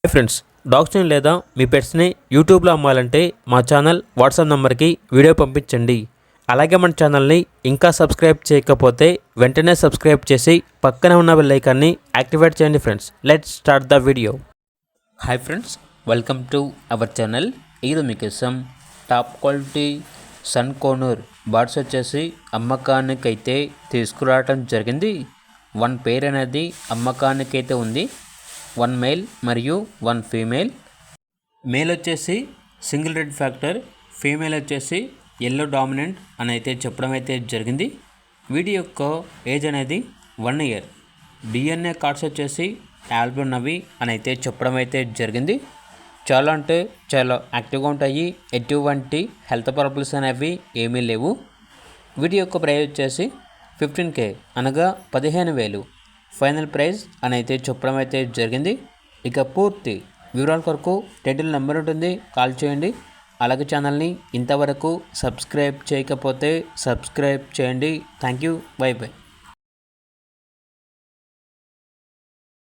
Hi friends, డాగ్స్ని లేదా మీ పెట్స్ని యూట్యూబ్లో అమ్మాలంటే మా ఛానల్ వాట్సాప్ నెంబర్కి వీడియో పంపించండి. అలాగే మన ఛానల్ని ఇంకా సబ్స్క్రైబ్ చేయకపోతే వెంటనే సబ్స్క్రైబ్ చేసి పక్కనే ఉన్న బెల్ ఐకాన్ని యాక్టివేట్ చేయండి. Friends, let's start the video. Hi friends, welcome to our channel. ఇది మీకోసం top quality sun conure birds వచ్చేసి అమ్మకానికైతే తీసుకురావడం జరిగింది. వన్ పేర్ అనేది అమ్మకానికైతే ఉంది. 1 మేల్ మరియు 1 ఫీమేల్. మేల్ వచ్చేసి సింగిల్ రెడ్ ఫ్యాక్టర్, ఫీమేల్ వచ్చేసి ఎల్లో డామినెంట్ అని అయితే చెప్పడం అయితే జరిగింది. వీడి యొక్క ఏజ్ అనేది 1 ఇయర్. డిఎన్ఏ కార్డ్స్ వచ్చేసి యాల్బీ ఉన్నవి అని అయితే చెప్పడం అయితే జరిగింది. చాలా అంటే చాలా యాక్టివ్గా ఉంటాయి. ఎటువంటి హెల్త్ ప్రాబ్లమ్స్ అనేవి ఏమీ లేవు. వీడి యొక్క ప్రైస్ వచ్చేసి 15K అనగా 15,000 ఫైనల్ ప్రైజ్ అని అయితే చెప్పడం అయితే జరిగింది. ఇక పూర్తి వివరాల కొరకు టైటిల్ నెంబర్ ఉంటుంది, కాల్ చేయండి. అలాగే ఛానల్ని ఇంతవరకు సబ్స్క్రైబ్ చేయకపోతే సబ్స్క్రైబ్ చేయండి. Thank you, by by.